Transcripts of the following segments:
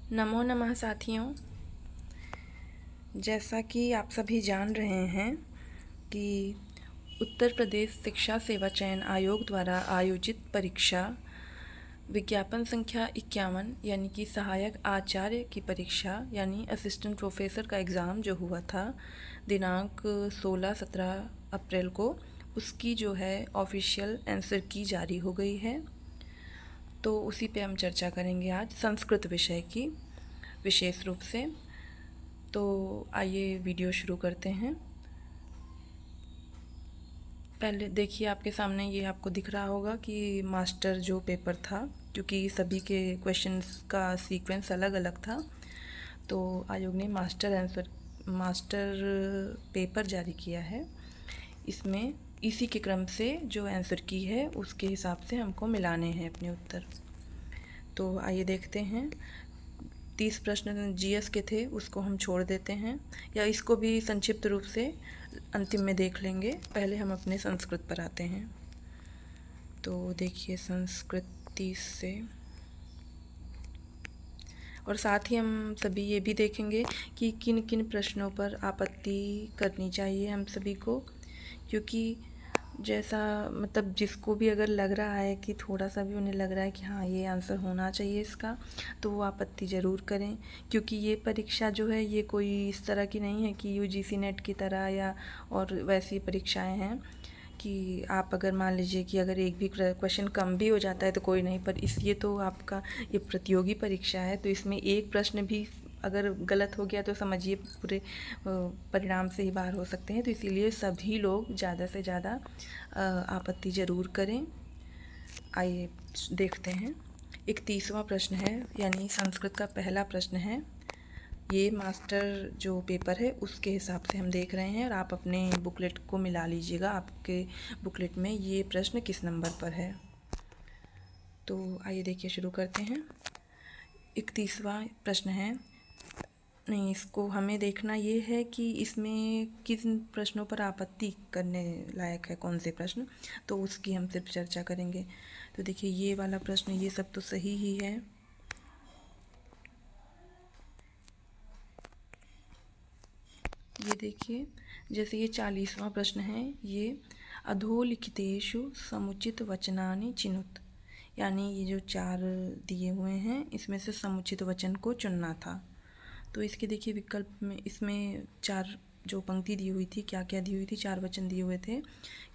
नमो नमः साथियों। जैसा कि आप सभी जान रहे हैं कि उत्तर प्रदेश शिक्षा सेवा चयन आयोग द्वारा आयोजित परीक्षा विज्ञापन संख्या 51 यानी कि सहायक आचार्य की परीक्षा यानी असिस्टेंट प्रोफेसर का एग्ज़ाम जो हुआ था दिनांक 16-17 अप्रैल को, उसकी जो है ऑफिशियल आंसर की जारी हो गई है। तो उसी पे हम चर्चा करेंगे आज संस्कृत विषय की विशेष रूप से। तो आइए वीडियो शुरू करते हैं। पहले देखिए, आपके सामने ये आपको दिख रहा होगा कि मास्टर जो पेपर था, क्योंकि सभी के क्वेश्चंस का सीक्वेंस अलग अलग था, तो आयोग ने मास्टर पेपर जारी किया है। इसमें इसी के क्रम से जो आंसर की है उसके हिसाब से हमको मिलाने हैं अपने उत्तर। तो आइए देखते हैं। 30 प्रश्न जीएस के थे, उसको हम छोड़ देते हैं या इसको भी संक्षिप्त रूप से अंतिम में देख लेंगे। पहले हम अपने संस्कृत पर आते हैं। तो देखिए, संस्कृत 30 से, और साथ ही हम सभी ये भी देखेंगे कि किन किन प्रश्नों पर आपत्ति करनी चाहिए हम सभी को, क्योंकि जैसा मतलब जिसको भी अगर लग रहा है कि थोड़ा सा भी उन्हें लग रहा है कि हाँ ये आंसर होना चाहिए इसका, तो वो आपत्ति ज़रूर करें। क्योंकि ये परीक्षा जो है ये कोई इस तरह की नहीं है कि यूजीसी नेट की तरह या और वैसी परीक्षाएं हैं कि आप अगर मान लीजिए कि अगर एक भी क्वेश्चन कम भी हो जाता है तो कोई नहीं, पर ये तो आपका ये प्रतियोगी परीक्षा है, तो इसमें एक प्रश्न भी अगर गलत हो गया तो समझिए पूरे परिणाम से ही बाहर हो सकते हैं। तो इसीलिए सभी लोग ज़्यादा से ज़्यादा आपत्ति ज़रूर करें। आइए देखते हैं। 31वां प्रश्न है, यानी संस्कृत का पहला प्रश्न है। ये मास्टर जो पेपर है उसके हिसाब से हम देख रहे हैं, और आप अपने बुकलेट को मिला लीजिएगा, आपके बुकलेट में ये प्रश्न किस नंबर पर है। तो आइए देखिए, शुरू करते हैं। 31वां प्रश्न है, नहीं, इसको हमें देखना ये है कि इसमें किन प्रश्नों पर आपत्ति करने लायक है, कौन से प्रश्न, तो उसकी हम सिर्फ चर्चा करेंगे। तो देखिए, ये वाला प्रश्न ये सब तो सही ही है। ये देखिए, जैसे ये 40वां प्रश्न है, ये अधोलिखितेषु समुचित वचनानि चिनुत, यानी ये जो 4 दिए हुए हैं इसमें से समुचित वचन को चुनना था। तो इसके देखिए विकल्प में, इसमें 4 जो पंक्ति दी हुई थी, क्या क्या दी हुई थी, 4 वचन दिए हुए थे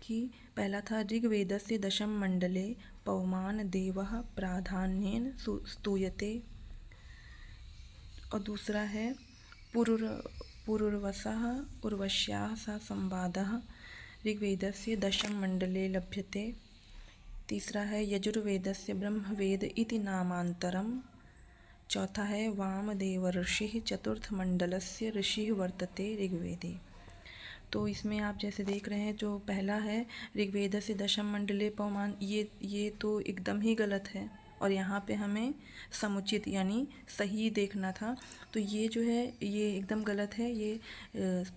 कि पहला था ऋग्वेदस्य दशम मंडले पवमान देवः प्राधान्येन स्तूयते, और दूसरा है पुरुर्वसः उर्वश्याः सह संवादः ऋग्वेदस्य दशम मंडले लभ्यते। तीसरा है यजुर्वेदस्य ब्रह्मवेद इति नामांतरम। चौथा है वामदेव ऋषि चतुर्थ मंडलस्य ऋषि वर्तते ऋग्वेदे। तो इसमें आप जैसे देख रहे हैं, जो पहला है ऋग्वेद से दशम मंडले पवमान, ये तो एकदम ही गलत है, और यहाँ पे हमें समुचित यानी सही देखना था। तो ये जो है ये एकदम गलत है। ये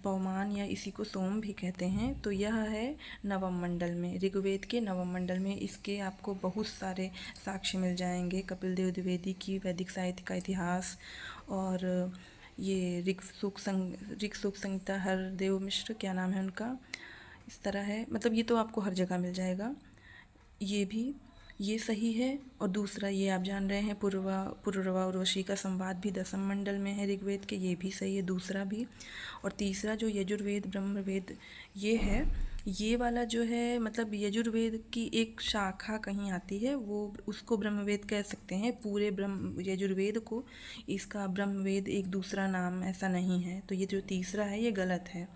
पवमान या इसी को सोम भी कहते हैं, तो यह है नवम मंडल में, ऋग्वेद के नवम मंडल में। इसके आपको बहुत सारे साक्ष्य मिल जाएंगे, कपिल देव द्विवेदी की वैदिक साहित्य का इतिहास, और ये ऋग सूक्त संहिता हरदेव मिश्र, क्या नाम है उनका, इस तरह है, मतलब ये तो आपको हर जगह मिल जाएगा। ये भी ये सही है। और दूसरा ये आप जान रहे हैं पुरुरवा उर्वशी का संवाद भी दसम मंडल में है ऋग्वेद के, ये भी सही है, दूसरा भी। और तीसरा जो यजुर्वेद ब्रह्मवेद ये है, ये वाला जो है मतलब यजुर्वेद की एक शाखा कहीं आती है, वो उसको ब्रह्मवेद कह सकते हैं। पूरे ब्रह्म यजुर्वेद को इसका ब्रह्मवेद एक दूसरा नाम ऐसा नहीं है। तो ये जो तीसरा है ये गलत है।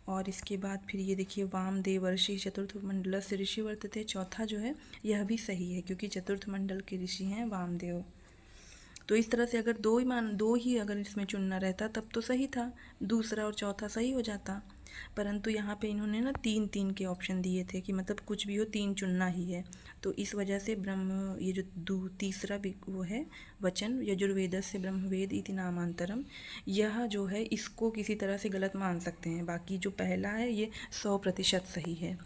और इसके बाद फिर ये देखिए वामदेव ऋषि चतुर्थ मंडल से ऋषि वर्तते, चौथा जो है यह भी सही है, क्योंकि चतुर्थ मंडल के ऋषि हैं वामदेव। तो इस तरह से अगर दो ही अगर इसमें चुनना रहता तब तो सही था, दूसरा और चौथा सही हो जाता। परंतु यहाँ पे इन्होंने ना 3-3 के ऑप्शन दिए थे कि मतलब कुछ भी हो 3 चुनना ही है। तो इस वजह से ब्रह्म ये जो तीसरा भी वो है वचन यजुर्वेद से ब्रह्मवेद इति नामांतरम, यह जो है इसको किसी तरह से गलत मान सकते हैं। बाकी जो पहला है ये 100% सही है।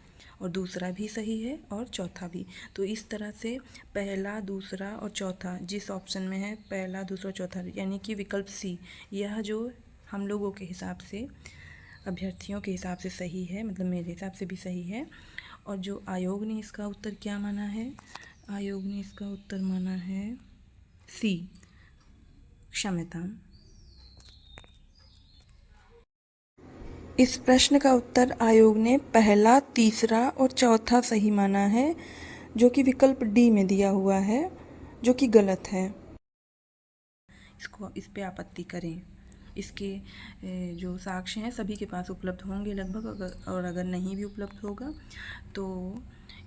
और दूसरा भी सही है और चौथा भी। तो इस तरह से पहला, दूसरा और चौथा जिस ऑप्शन में है, पहला, दूसरा, चौथा, यानी कि विकल्प सी, यह जो हम लोगों के हिसाब से, अभ्यर्थियों के हिसाब से सही है, मतलब मेरे हिसाब से भी सही है। और जो आयोग ने इसका उत्तर क्या माना है, आयोग ने इसका उत्तर माना है सी, क्षम्यतां। इस प्रश्न का उत्तर आयोग ने पहला, तीसरा और चौथा सही माना है, जो कि विकल्प डी में दिया हुआ है, जो कि गलत है। इस पे आपत्ति करें। इसके जो साक्ष्य हैं सभी के पास उपलब्ध होंगे लगभग, और अगर नहीं भी उपलब्ध होगा तो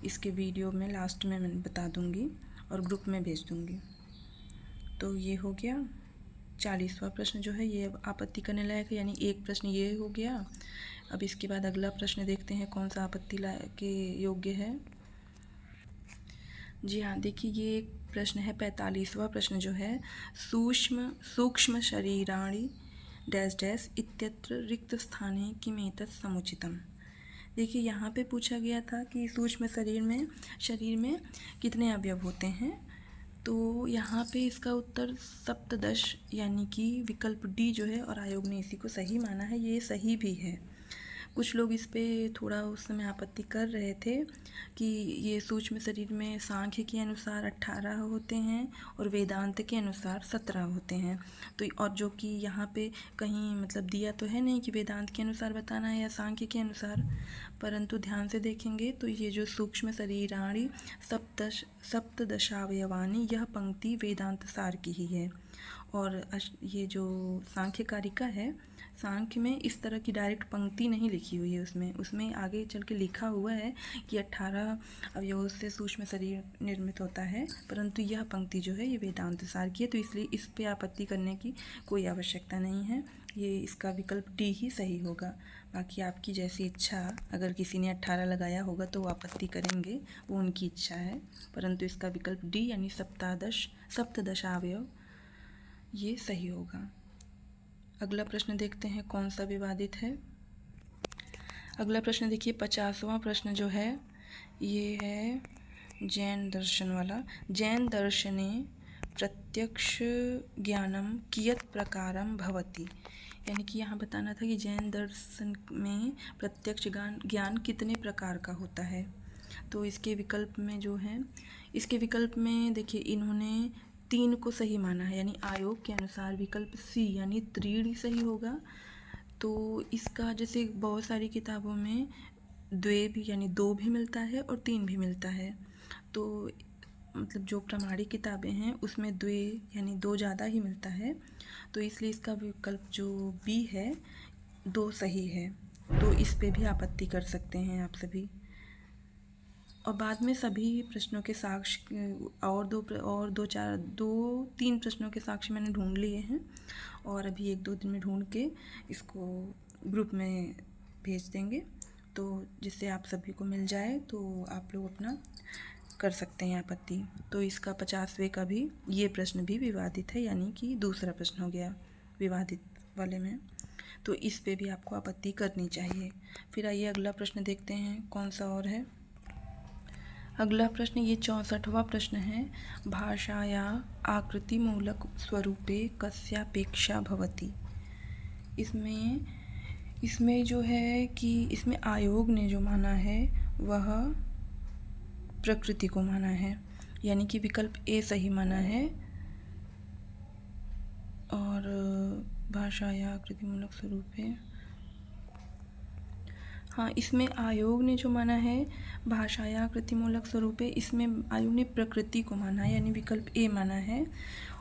इसके वीडियो में लास्ट में मैं बता दूंगी और ग्रुप में भेज दूंगी। तो ये हो गया 40वां प्रश्न जो है ये आपत्ति करने लायक है, यानी एक प्रश्न ये हो गया। अब इसके बाद अगला प्रश्न देखते हैं कौन सा आपत्ति के योग्य है। जी हाँ, देखिए ये एक प्रश्न है 45वां प्रश्न जो है, सूक्ष्म शरीराणि डैश डैश इत्यत्र रिक्त स्थाने किमेतत् समुचितम। देखिए यहाँ पे पूछा गया था कि सूक्ष्म शरीर में कितने अवयव होते हैं। तो यहाँ पे इसका उत्तर सप्तदश, यानी कि विकल्प डी जो है, और आयोग ने इसी को सही माना है, ये सही भी है। कुछ लोग इस पे थोड़ा उस समय आपत्ति कर रहे थे कि ये सूक्ष्म शरीर में सांख्य के अनुसार 18 होते हैं और वेदांत के अनुसार 17 होते हैं। तो और जो कि यहाँ पे कहीं मतलब दिया तो है नहीं कि वेदांत के अनुसार बताना है या सांख्य के अनुसार, परंतु ध्यान से देखेंगे तो ये जो सूक्ष्म शरीराणि सप्तदशावयवानि, यह पंक्ति वेदांत सार की ही है। और ये जो सांख्य कारिका है, सांख्य में इस तरह की डायरेक्ट पंक्ति नहीं लिखी हुई है, उसमें आगे चल के लिखा हुआ है कि 18 अवयवों से सूक्ष्म शरीर निर्मित होता है, परंतु यह पंक्ति जो है ये वेदांत सार की है। तो इसलिए इस पे आपत्ति करने की कोई आवश्यकता नहीं है, ये इसका विकल्प डी ही सही होगा। बाकी आपकी जैसी इच्छा, अगर किसी ने 18 लगाया होगा तो वो आपत्ति करेंगे, वो उनकी इच्छा है, परंतु इसका विकल्प डी यानी सप्तदशावयव ये सही होगा। अगला प्रश्न देखते हैं कौन सा विवादित है। अगला प्रश्न देखिए 50वां प्रश्न जो है ये है जैन दर्शन वाला। जैन दर्शने प्रत्यक्ष ज्ञानम कियत् प्रकारम भवति, यानी कि यहाँ बताना था कि जैन दर्शन में प्रत्यक्ष ज्ञान कितने प्रकार का होता है। तो इसके विकल्प में जो है, इसके विकल्प में देखिए इन्होंने 3 को सही माना है, यानी आयोग के अनुसार विकल्प सी यानी त्रीणि सही होगा। तो इसका जैसे बहुत सारी किताबों में द्वे भी यानी 2 भी मिलता है और 3 भी मिलता है। तो मतलब जो प्रामाणिक किताबें हैं उसमें द्वे यानी 2 ज़्यादा ही मिलता है, तो इसलिए इसका विकल्प जो बी है 2 सही है। तो इस पे भी आपत्ति कर सकते हैं आप सभी। और बाद में सभी प्रश्नों के साक्ष्य और 3 प्रश्नों के साक्ष्य मैंने ढूंढ लिए हैं, और अभी 1-2 दिन में ढूंढ के इसको ग्रुप में भेज देंगे, तो जिससे आप सभी को मिल जाए तो आप लोग अपना कर सकते हैं आपत्ति। तो इसका 50वें का भी ये प्रश्न भी विवादित है, यानी कि दूसरा प्रश्न हो गया विवादित वाले में, तो इस पे भी आपको आपत्ति करनी चाहिए। फिर आइए अगला प्रश्न देखते हैं कौन सा और है। अगला प्रश्न ये 64वां प्रश्न है, भाषाया आकृतिमूलक स्वरूपे कस्यापेक्षा भवति। इसमें जो है कि इसमें आयोग ने जो माना है वह प्रकृति को माना है, यानी कि विकल्प ए सही माना है। और भाषाया आकृतिमूलक स्वरूपे, हाँ, इसमें आयोग ने जो माना है भाषाया आकृतिमूलक स्वरूपे, इसमें आयोग ने प्रकृति को माना है, यानी विकल्प ए माना है।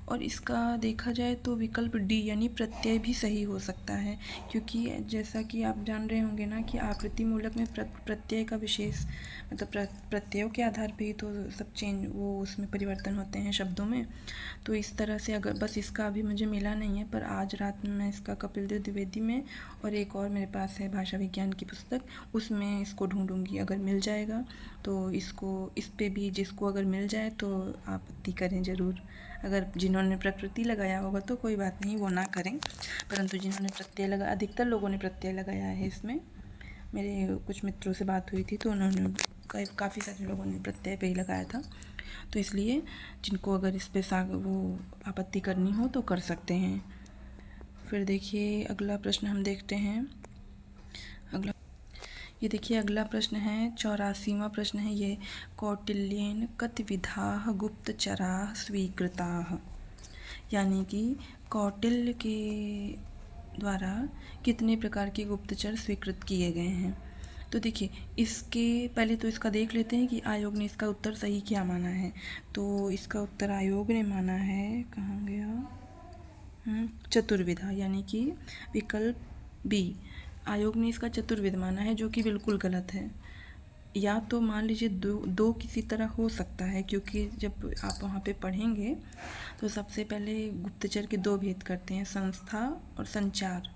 और इसका देखा जाए तो विकल्प डी यानी प्रत्यय भी सही हो सकता है, क्योंकि जैसा कि आप जान रहे होंगे ना कि आकृति मूलक में प्रत्यय का विशेष मतलब प्रत्ययों के आधार पे ही तो सब वो उसमें परिवर्तन होते हैं शब्दों में। तो इस तरह से अगर बस इसका अभी मुझे मिला नहीं है, पर आज रात में मैं इसका कपिल देव द्विवेदी में और एक और मेरे पास है भाषा विज्ञान की पुस्तक, उसमें इसको ढूंढूंगी। अगर मिल जाएगा तो इस पे भी जिसको अगर मिल जाए तो आपत्ति करें ज़रूर। अगर जिन्होंने प्रकृति लगाया होगा तो कोई बात नहीं, वो ना करें, परंतु जिन्होंने प्रत्यय अधिकतर लोगों ने प्रत्यय लगाया है इसमें, मेरे कुछ मित्रों से बात हुई थी तो उन्होंने काफ़ी सारे लोगों ने प्रत्यय पे ही लगाया था, तो इसलिए जिनको अगर इस पे वो आपत्ति करनी हो तो कर सकते हैं। फिर देखिए अगला प्रश्न हम देखते हैं। ये देखिए अगला प्रश्न है 84वां प्रश्न है ये, कौटिल्येन कति विधाः गुप्तचराः स्वीकृताः, यानी कि कौटिल्य के द्वारा कितने प्रकार के गुप्तचर स्वीकृत किए गए हैं। तो देखिए इसके पहले तो इसका देख लेते हैं कि आयोग ने इसका उत्तर सही क्या माना है। तो इसका उत्तर आयोग ने माना है, कहाँ गया, चतुर्विधा, यानी कि विकल्प बी। आयोग ने इसका चतुर्विध माना है, जो कि बिल्कुल गलत है। या तो मान लीजिए दो किसी तरह हो सकता है, क्योंकि जब आप वहाँ पे पढ़ेंगे तो सबसे पहले गुप्तचर के दो भेद करते हैं, संस्था और संचार।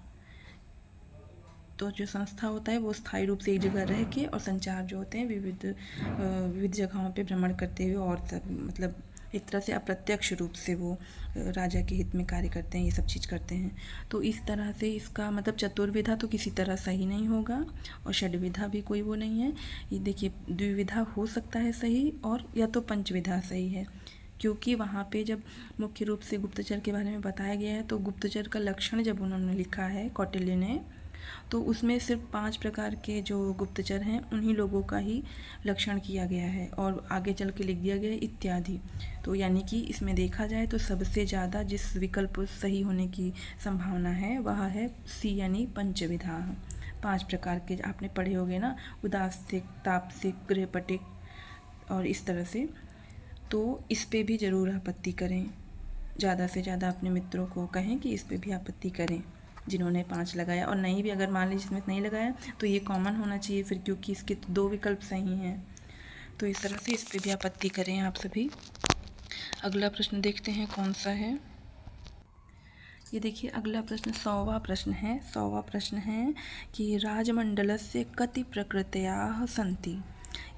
तो जो संस्था होता है वो स्थायी रूप से एक जगह रह के, और संचार जो होते हैं विविध जगहों पे भ्रमण करते हुए, और मतलब एक तरह से अप्रत्यक्ष रूप से वो राजा के हित में कार्य करते हैं, ये सब चीज़ करते हैं। तो इस तरह से इसका मतलब चतुर्विधा तो किसी तरह सही नहीं होगा, और षड्विधा भी कोई वो नहीं है। ये देखिए द्विविधा हो सकता है सही, और या तो पंचविधा सही है, क्योंकि वहाँ पे जब मुख्य रूप से गुप्तचर के बारे में बताया गया है तो गुप्तचर का लक्षण जब उन्होंने लिखा है कौटिल्य ने, तो उसमें सिर्फ 5 प्रकार के जो गुप्तचर हैं उन्हीं लोगों का ही लक्षण किया गया है, और आगे चल के लिख दिया गया है इत्यादि। तो यानी कि इसमें देखा जाए तो सबसे ज़्यादा जिस विकल्प सही होने की संभावना है वह है सी, यानी पंचविधा। 5 प्रकार के आपने पढ़े होंगे ना, उदास्तिक, तापसिक, गृहपटिक और इस तरह से। तो इस पे भी ज़रूर आपत्ति करें, ज़्यादा से ज़्यादा अपने मित्रों को कहें कि इस पे भी आपत्ति करें जिन्होंने 5 लगाया, और नहीं भी अगर मान लीजिए इसमें नहीं लगाया तो ये कॉमन होना चाहिए फिर, क्योंकि इसके 2 विकल्प सही हैं। तो इस तरह से इस पे भी आपत्ति करें आप सभी। अगला प्रश्न देखते हैं कौन सा है। ये देखिए अगला प्रश्न 100वां प्रश्न है। 100वां प्रश्न है कि राजमंडलस्य कति प्रकृतयः सन्ति,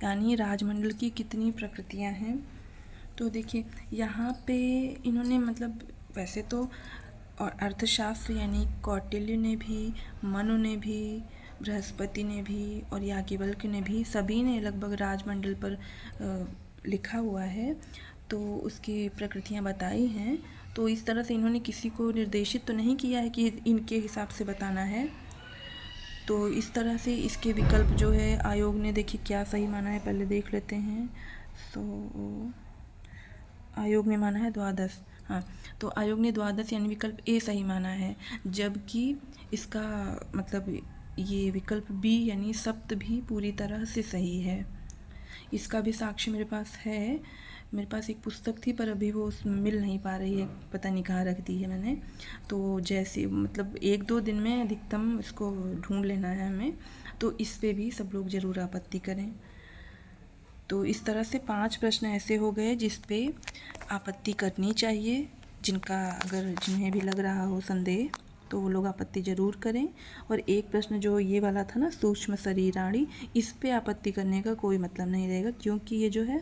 यानी राजमंडल की कितनी प्रकृतियां हैं। तो देखिए यहाँ पे इन्होंने मतलब वैसे तो और अर्थशास्त्र यानी कौटिल्य ने भी, मनु ने भी, बृहस्पति ने भी और याज्ञवल्क्य ने भी, सभी ने लगभग राजमंडल पर लिखा हुआ है, तो उसकी प्रकृतियाँ बताई हैं। तो इस तरह से इन्होंने किसी को निर्देशित तो नहीं किया है कि इनके हिसाब से बताना है। तो इस तरह से इसके विकल्प जो है आयोग ने देखिए क्या सही माना है, पहले देख लेते हैं। तो आयोग ने माना है 12, हाँ, तो आयोग ने 12 यानी विकल्प ए सही माना है, जबकि इसका मतलब ये विकल्प बी यानी सप्त भी पूरी तरह से सही है। इसका भी साक्ष्य मेरे पास है, मेरे पास एक पुस्तक थी पर अभी वो मिल नहीं पा रही है, पता नहीं कहाँ रख दी है मैंने। तो जैसे मतलब 1-2 दिन में अधिकतम इसको ढूंढ लेना है हमें। तो इस पे भी सब लोग ज़रूर आपत्ति करें। तो इस तरह से 5 प्रश्न ऐसे हो गए जिस पे आपत्ति करनी चाहिए। जिन्हें भी लग रहा हो संदेह तो वो लोग आपत्ति ज़रूर करें। और एक प्रश्न जो ये वाला था ना, सूक्ष्म शरीराणि, इस पे आपत्ति करने का कोई मतलब नहीं रहेगा, क्योंकि ये जो है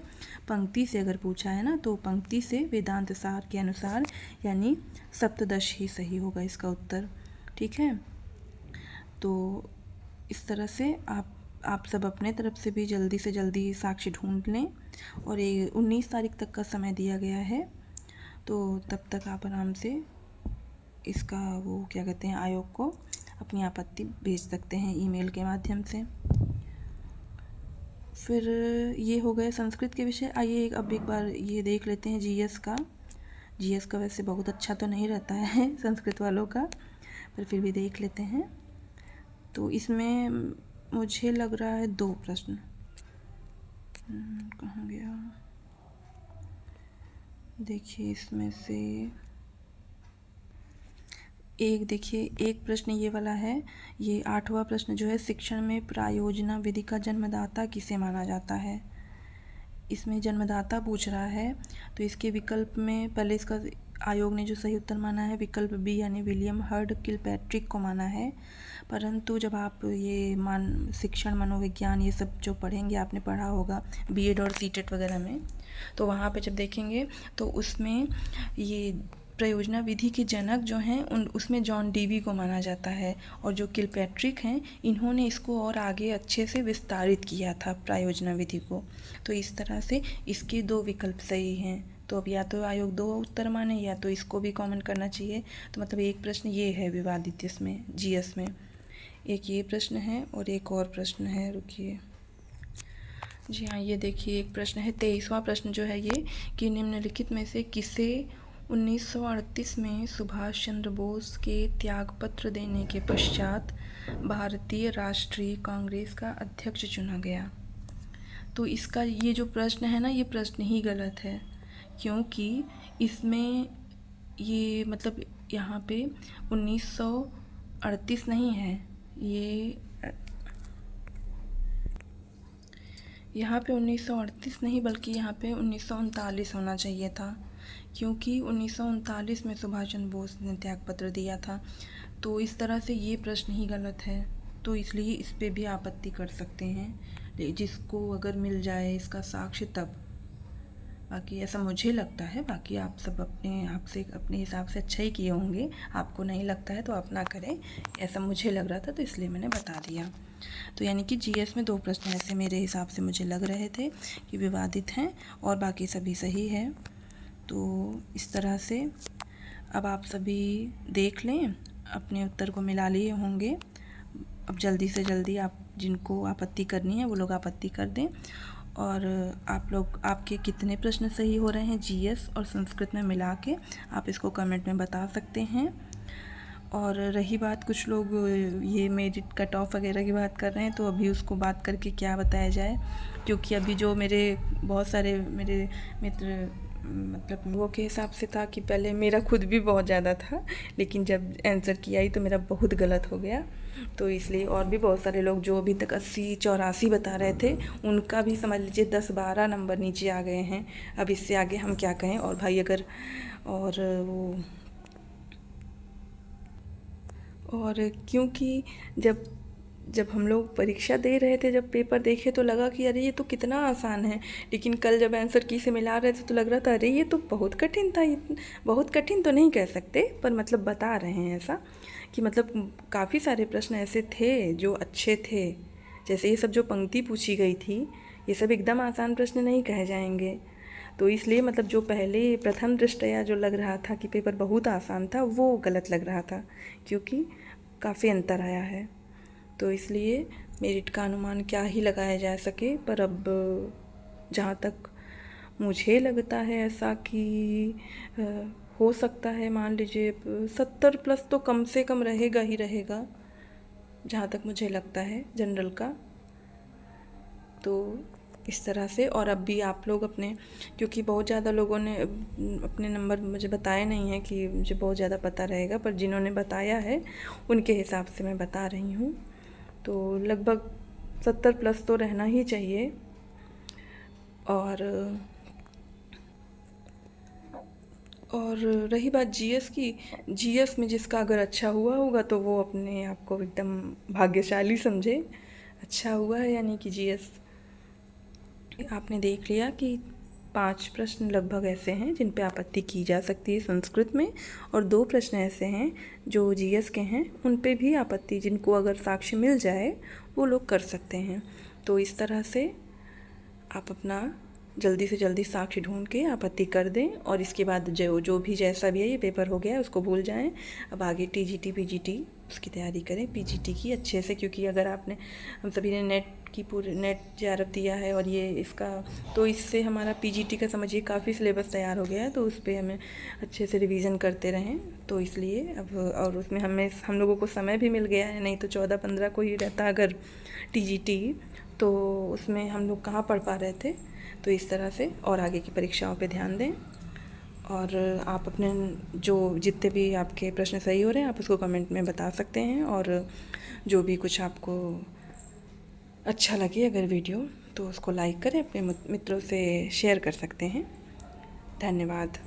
पंक्ति से अगर पूछा है ना, तो पंक्ति से वेदांत सार के अनुसार यानी सप्तदश ही सही होगा इसका उत्तर। ठीक है, तो इस तरह से आप सब अपने तरफ से भी जल्दी से जल्दी साक्ष्य ढूंढ लें, और ये 19 तारीख तक का समय दिया गया है, तो तब तक आप आराम से इसका वो क्या कहते हैं आयोग को अपनी आपत्ति भेज सकते हैं ईमेल के माध्यम से। फिर ये हो गए संस्कृत के विषय। आइए अब एक बार ये देख लेते हैं जीएस का। जीएस का वैसे बहुत अच्छा तो नहीं रहता है संस्कृत वालों का, पर फिर भी देख लेते हैं। तो इसमें मुझे लग रहा है 2 प्रश्न, कहाँ गया, देखिए इसमें से एक प्रश्न ये वाला है, ये 8वां प्रश्न जो है, शिक्षण में प्रायोजना विधि का जन्मदाता किसे माना जाता है। इसमें जन्मदाता पूछ रहा है, तो इसके विकल्प में पहले इसका आयोग ने जो सही उत्तर माना है विकल्प बी यानी विलियम हर्ड किलपैट्रिक को माना है। परंतु जब आप ये शिक्षण मनोविज्ञान ये सब जो पढ़ेंगे, आपने पढ़ा होगा बीएड और सीटेट वगैरह में, तो वहाँ पे जब देखेंगे तो उसमें ये प्रयोजना विधि के जनक जो हैं उसमें जॉन डीवी को माना जाता है, और जो किलपैट्रिक हैं इन्होंने इसको और आगे अच्छे से विस्तारित किया था प्रयोजना विधि को। तो इस तरह से इसके 2 विकल्प सही हैं। तो अब या तो आयोग 2 उत्तर माने या तो इसको भी कॉमन करना चाहिए। तो मतलब एक प्रश्न ये है विवादित इसमें जीएस में, एक ये प्रश्न है और एक और प्रश्न है, रुकिए। जी हाँ, ये देखिए एक प्रश्न है 23वां प्रश्न जो है ये कि निम्नलिखित में से किसे 1938 में सुभाष चंद्र बोस के त्यागपत्र देने के पश्चात भारतीय राष्ट्रीय कांग्रेस का अध्यक्ष चुना गया। तो इसका ये जो प्रश्न है ना, ये प्रश्न ही गलत है, क्योंकि इसमें ये मतलब यहाँ पे 1938 नहीं है, ये यहाँ पे 1938 नहीं बल्कि यहाँ पे 1939 होना चाहिए था, क्योंकि 1939 में सुभाष चंद्र बोस ने त्यागपत्र दिया था। तो इस तरह से ये प्रश्न ही गलत है, तो इसलिए इस पे भी आपत्ति कर सकते हैं, जिसको अगर मिल जाए इसका साक्ष्य तब। बाकी ऐसा मुझे लगता है, बाकी आप सब अपने आप से अपने हिसाब से अच्छा ही किए होंगे, आपको नहीं लगता है तो आप ना करें, ऐसा मुझे लग रहा था तो इसलिए मैंने बता दिया। तो यानी कि जीएस में 2 प्रश्न ऐसे मेरे हिसाब से मुझे लग रहे थे कि विवादित हैं और बाकी सभी सही है। तो इस तरह से अब आप सभी देख लें, अपने उत्तर को मिला लिए होंगे। अब जल्दी से जल्दी आप जिनको आपत्ति करनी है वो लोग आपत्ति कर दें, और आप लोग आपके कितने प्रश्न सही हो रहे हैं जीएस और संस्कृत में मिला के आप इसको कमेंट में बता सकते हैं। और रही बात, कुछ लोग ये मेरिट कट ऑफ वगैरह की बात कर रहे हैं, तो अभी उसको बात करके क्या बताया जाए, क्योंकि अभी जो मेरे बहुत सारे मेरे मित्र मतलब वो के हिसाब से था कि पहले मेरा खुद भी बहुत ज़्यादा था, लेकिन जब आंसर किया ही तो मेरा बहुत गलत हो गया। तो इसलिए और भी बहुत सारे लोग जो अभी तक 80-84 बता रहे थे, उनका भी समझ लीजिए 10-12 नंबर नीचे आ गए हैं। अब इससे आगे हम क्या कहें। और भाई अगर और क्योंकि जब हम लोग परीक्षा दे रहे थे, जब पेपर देखे तो लगा कि अरे ये तो कितना आसान है, लेकिन कल जब आंसर की से मिला रहे थे तो लग रहा था अरे ये तो बहुत कठिन था। बहुत कठिन तो नहीं कह सकते, पर मतलब बता रहे हैं ऐसा कि मतलब काफ़ी सारे प्रश्न ऐसे थे जो अच्छे थे। जैसे ये सब जो पंक्ति पूछी गई थी, ये सब एकदम आसान प्रश्न नहीं कहे जाएंगे। तो इसलिए मतलब जो पहले प्रथम दृष्टया जो लग रहा था कि पेपर बहुत आसान था, वो गलत लग रहा था, क्योंकि काफ़ी अंतर आया है। तो इसलिए मेरिट का अनुमान क्या ही लगाया जा सके, पर अब जहाँ तक मुझे लगता है ऐसा कि हो सकता है, मान लीजिए 70 प्लस तो कम से कम रहेगा ही रहेगा, जहाँ तक मुझे लगता है जनरल का। तो इस तरह से, और अब भी आप लोग अपने, क्योंकि बहुत ज़्यादा लोगों ने अपने नंबर मुझे बताए नहीं हैं कि मुझे बहुत ज़्यादा पता रहेगा, पर जिन्होंने बताया है उनके हिसाब से मैं बता रही हूँ। तो लगभग 70 प्लस तो रहना ही चाहिए। और रही बात जीएस की, जीएस में जिसका अगर अच्छा हुआ होगा तो वो अपने आप को एकदम भाग्यशाली समझे। अच्छा हुआ है यानी कि जीएस आपने देख लिया कि 5 प्रश्न लगभग ऐसे हैं जिन पे आपत्ति की जा सकती है संस्कृत में, और 2 प्रश्न ऐसे हैं जो जीएस के हैं, उन पे भी आपत्ति, जिनको अगर साक्ष्य मिल जाए वो लोग कर सकते हैं। तो इस तरह से आप अपना जल्दी से जल्दी साक्ष्य ढूंढ के आपत्ति कर दें, और इसके बाद जो भी जैसा भी है, ये पेपर हो गया है उसको भूल जाएं। अब आगे टीजीटी पीजीटी उसकी तैयारी करें, पीजीटी की अच्छे से, क्योंकि अगर आपने, हम सभी ने नेट की पूरे नेट जेआरएफ दिया है और ये इसका, तो इससे हमारा पीजीटी का समझिए काफ़ी सिलेबस तैयार हो गया है, तो उस पर हमें अच्छे से रिवीजन करते रहें। तो इसलिए अब, और उसमें हम लोगों को समय भी मिल गया है, नहीं तो 14-15 को ही रहता अगर टीजीटी, तो उसमें हम लोग कहाँ पढ़ पा रहे थे। तो इस तरह से और आगे की परीक्षाओं पे ध्यान दें, और आप अपने जो जितने भी आपके प्रश्न सही हो रहे हैं आप उसको कमेंट में बता सकते हैं, और जो भी कुछ आपको अच्छा लगे अगर वीडियो, तो उसको लाइक करें, अपने मित्रों से शेयर कर सकते हैं। धन्यवाद।